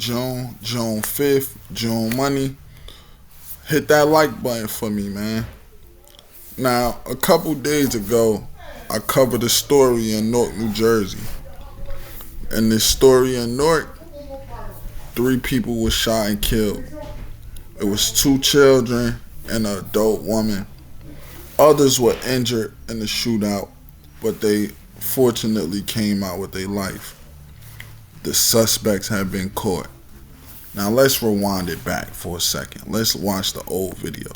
June 5th, June money. Hit that like button for me, man. Now, a couple days ago, I covered a story in Newark, New Jersey. In this story in Newark, 3 people were shot and killed. It was 2 children and an adult woman. Others were injured in the shootout, but they fortunately came out with their life. The suspects have been caught. Now let's rewind it back for a second. Let's watch the old video.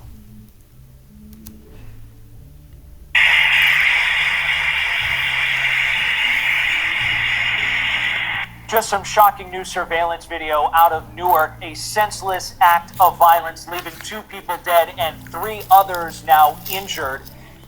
Just some shocking new surveillance video out of Newark. A senseless act of violence leaving 2 people dead and 3 others now injured.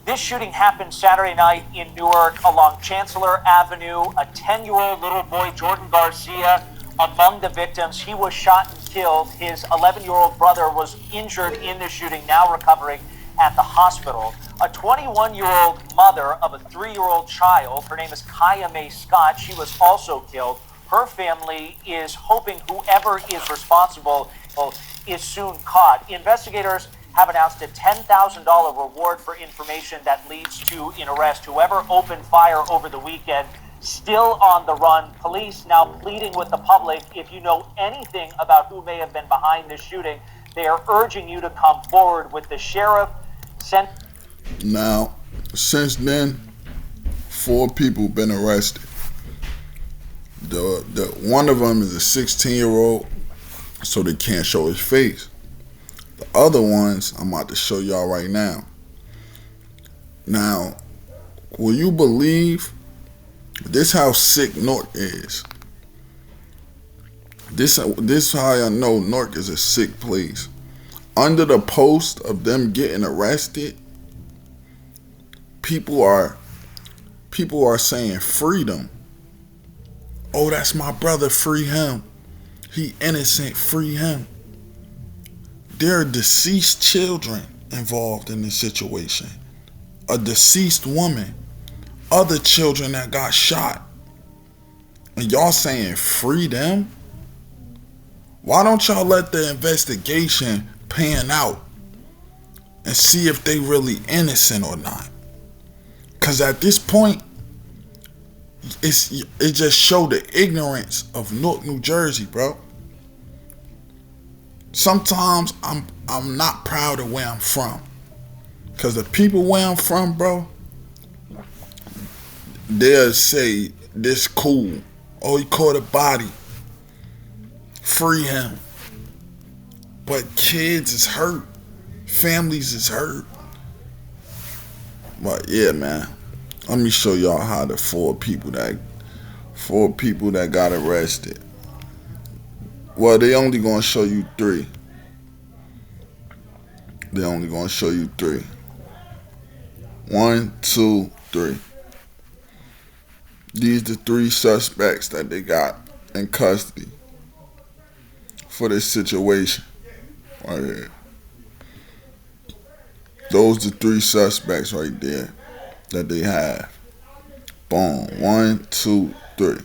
This shooting happened Saturday night in Newark along Chancellor Avenue. A 10-year-old little boy, Jordan Garcia, among the victims. He was shot and killed. His 11-year-old brother was injured in the shooting, now recovering at the hospital. A 21-year-old mother of a 3-year-old child, her name is Kaya Mae Scott, she was also killed. Her family is hoping whoever is responsible is soon caught. Investigators have announced a $10,000 reward for information that leads to an arrest. Whoever opened fire over the weekend, still on the run. Police now pleading with the public. If you know anything about who may have been behind this shooting, they are urging you to come forward. With the sheriff sent. Now, since then, 4 people been arrested. The one of them is a 16-year-old, so they can't show his face. The other ones I'm about to show y'all right now. Now, will you believe this how sick Newark is? This how I know Newark is a sick place. Under the post of them getting arrested, people are saying freedom. Oh, that's my brother, free him. He innocent, free him. There are deceased children involved in this situation. A deceased woman. Other children that got shot. And y'all saying free them? Why don't y'all let the investigation pan out and see if they really innocent or not? Because at this point, it just showed the ignorance of Newark, New Jersey, bro. Sometimes I'm not proud of where I'm from, cause the people where I'm from, bro, they'll say this cool. Oh, he caught a body. Free him. But kids is hurt. Families is hurt. But yeah, man. Let me show y'all how the 4 people that got arrested. Well, they only gonna show you 3. They only gonna show you 3. 1, 2, 3. These the 3 suspects that they got in custody for this situation right here. Those the 3 suspects right there that they have. Boom. 1, 2, 3.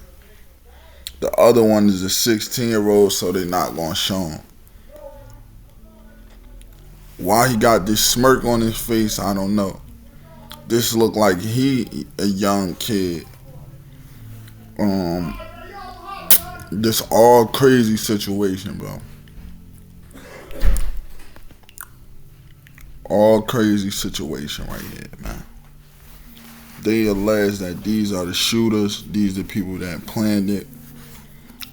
The other one is a 16-year-old, so they're not gonna show him. Why he got this smirk on his face, I don't know. This look like he a young kid. This all crazy situation, bro. All crazy situation right here, man. They allege that these are the shooters. These are the people that planned it.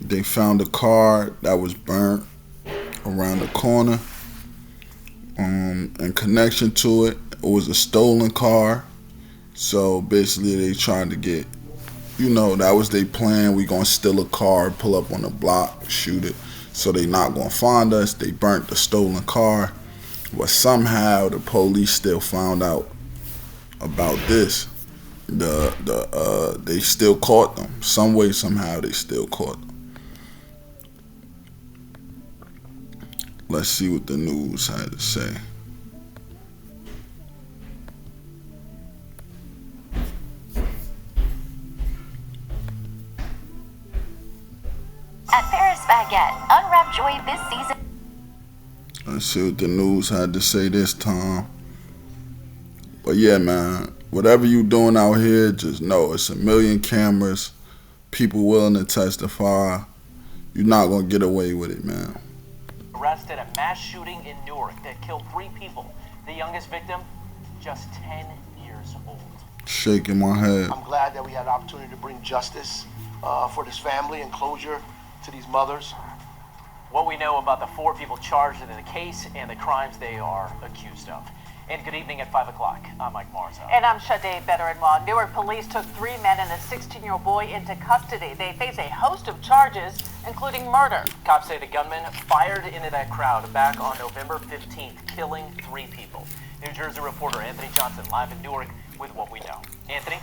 They found a car that was burnt around the corner. In connection to it, it was a stolen car. So basically they tried to get, that was their plan. We gonna steal a car, pull up on the block, shoot it. So they not gonna find us. They burnt the stolen car. But somehow the police still found out about this. They still caught them. Some way, somehow, they still caught them. Let's see what the news had to say. At Paris baguette. Unwrap joy this season. Let's see what the news had to say this time. But yeah, man, whatever you doing out here, just know it's a million cameras, people willing to testify. You're not gonna get away with it, man. Arrested a mass shooting in Newark that killed 3 people. The youngest victim, just 10 years old. Shaking my head. I'm glad that we had an opportunity to bring justice for this family and closure to these mothers. What we know about the 4 people charged in the case and the crimes they are accused of. And good evening at 5 o'clock. I'm Mike Marzo. And I'm Sade Better-in-Law. Newark police took 3 men and a 16-year-old boy into custody. They face a host of charges, including murder. Cops say the gunman fired into that crowd back on November 15th, killing 3 people. New Jersey reporter Anthony Johnson live in Newark with what we know. Anthony?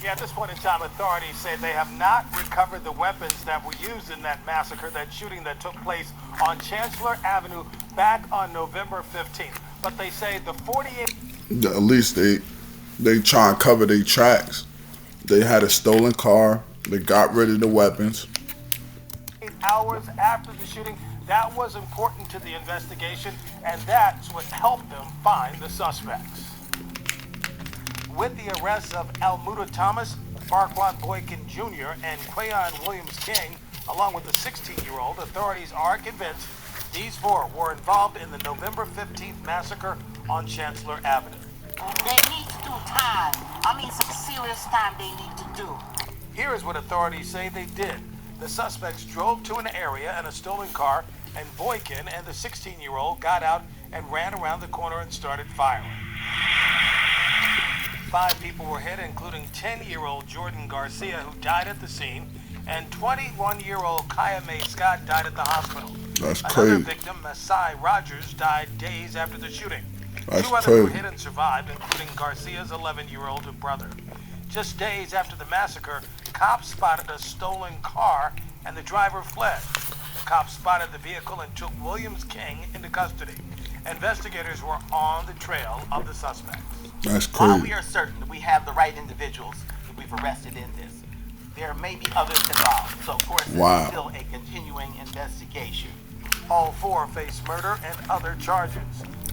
Yeah, at this point in time, authorities say they have not recovered the weapons that were used in that massacre, that shooting that took place on Chancellor Avenue back on November 15th. But they say the 48... At least they try and cover their tracks. They had a stolen car. They got rid of the weapons. hours after the shooting, that was important to the investigation, and that's what helped them find the suspects. With the arrests of Almuda Thomas, Farquaad Boykin Jr., and Quayon Williams King, along with the 16-year-old, authorities are convinced these 4 were involved in the November 15th massacre on Chancellor Avenue. They need to do time. I mean, some serious time they need to do. Here is what authorities say they did. The suspects drove to an area in a stolen car, and Boykin and the 16-year-old got out and ran around the corner and started firing. 5 people were hit, including 10-year-old Jordan Garcia, who died at the scene, and 21-year-old Kaya Mae Scott died at the hospital. That's Another crazy. victim, Masai Rogers, died days after the shooting. That's 2 others crazy. were hit and survived, including Garcia's 11-year-old brother. Just days after the massacre, cops spotted a stolen car and the driver fled. The cops spotted the vehicle and took Williams King into custody. Investigators were on the trail of the suspects. That's While we crazy. are certain that we have the right individuals that we've arrested in this, there may be others involved. So, of course, Wow. it's still a continuing investigation. All 4 face murder and other charges.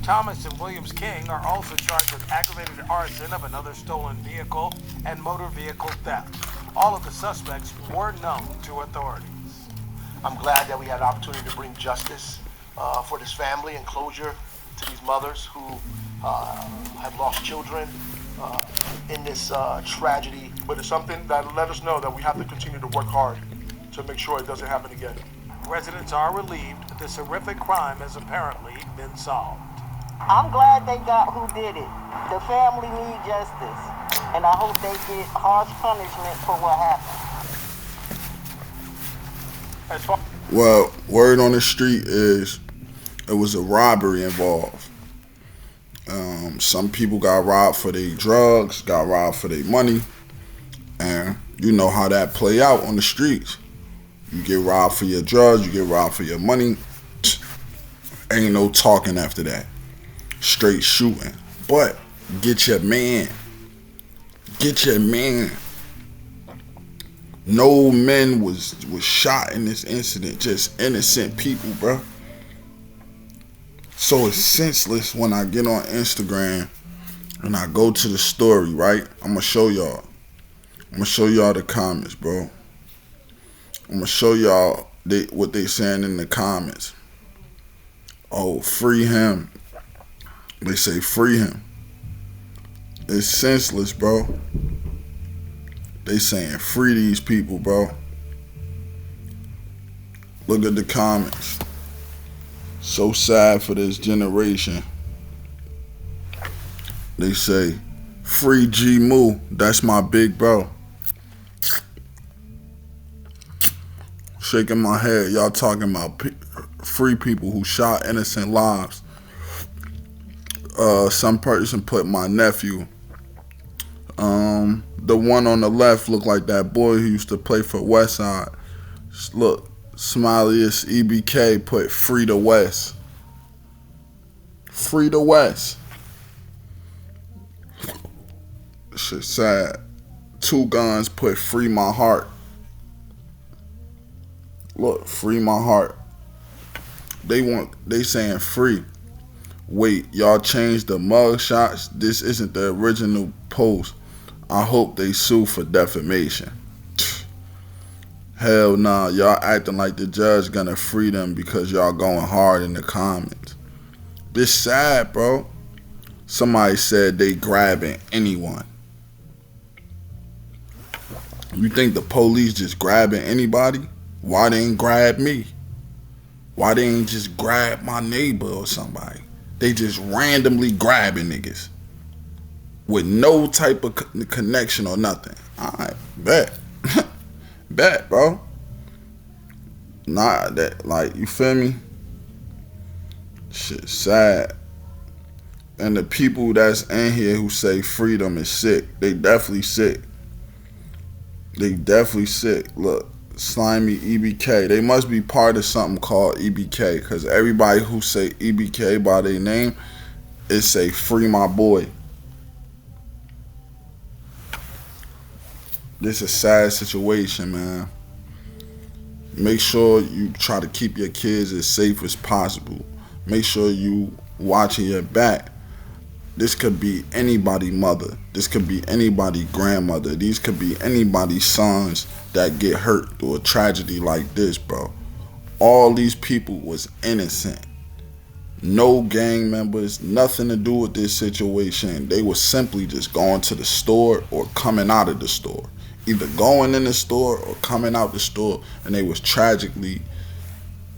Thomas and Williams King are also charged with aggravated arson of another stolen vehicle and motor vehicle theft. All of the suspects were known to authorities. I'm glad that we had an opportunity to bring justice for this family and closure to these mothers who have lost children in this tragedy. But it's something that let us know that we have to continue to work hard to make sure it doesn't happen again. Residents are relieved this horrific crime has apparently been solved. I'm glad they got who did it. The family need justice, and I hope they get harsh punishment for what happened. As far Well, word on the street is it was a robbery involved. Some people got robbed for their drugs, got robbed for their money, and you know how that play out on the streets. You get robbed for your drugs, you get robbed for your money. Ain't no talking after that. Straight shooting. But get your man. Get your man. No men was shot in this incident. Just innocent people, bro. So it's senseless when I get on Instagram and I go to the story, right? I'm gonna show y'all. I'm gonna show y'all the comments, bro. I'm gonna show y'all what they saying in the comments. Oh, free him. They say free him. It's senseless, bro. They saying free these people, bro. Look at the comments. So sad for this generation. They say, free G Moo. That's my big bro. Shaking my head. Y'all talking about free people who shot innocent lives. Some person put my nephew. The one on the left looked like that boy who used to play for Westside. Look, Smileyest EBK put free the West. Free the West. Shit sad. 2 Guns put free my heart. Look, free my heart. They saying free. Wait, y'all changed the mug shots? This isn't the original post. I hope they sue for defamation. Hell nah, y'all acting like the judge gonna free them because y'all going hard in the comments. This sad, bro. Somebody said they grabbing anyone. You think the police just grabbing anybody? Why they ain't grab me? Why they ain't just grab my neighbor or somebody? They just randomly grabbing niggas with no type of connection or nothing. Alright, bet. Bet, bro. Nah, that, like, you feel me? Shit sad. And the people that's in here who say freedom is sick, they definitely sick. They definitely sick. Look, slimy EBK. They must be part of something called EBK, because everybody who say EBK by their name, it say free my boy. This is a sad situation, man. Make sure you try to keep your kids as safe as possible. Make sure you watching your back. This could be anybody's mother. This could be anybody's grandmother. These could be anybody's sons that get hurt through a tragedy like this, bro. All these people was innocent. No gang members, nothing to do with this situation. They were simply just going to the store or coming out of the store. Either going in the store or coming out the store, and they was tragically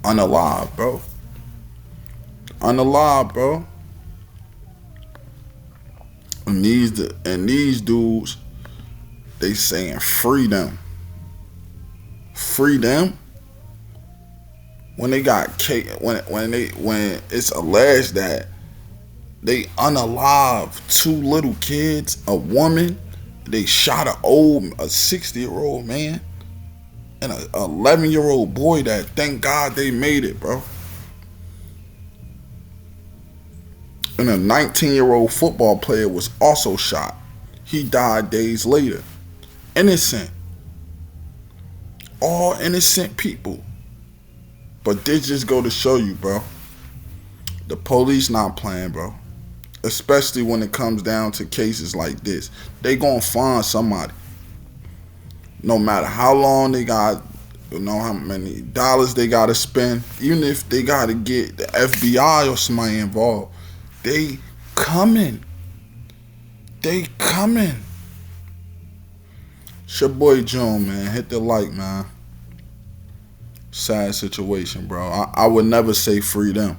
unalive, bro. Unalive, bro. And these dudes, they saying free them. Free them? When they got when it's alleged that they unalive 2 little kids, a woman, they shot a 60-year-old man and a 11-year-old boy that thank God they made it, bro. And a 19-year-old football player was also shot. He died days later. Innocent. All innocent people. But this just go to show you, bro. The police not playing, bro. Especially when it comes down to cases like this. They gonna find somebody. No matter how long they got, how many dollars they gotta spend. Even if they gotta get the FBI or somebody involved. They coming. They coming. It's your boy June, man. Hit the like, man. Sad situation, bro. I would never say free them.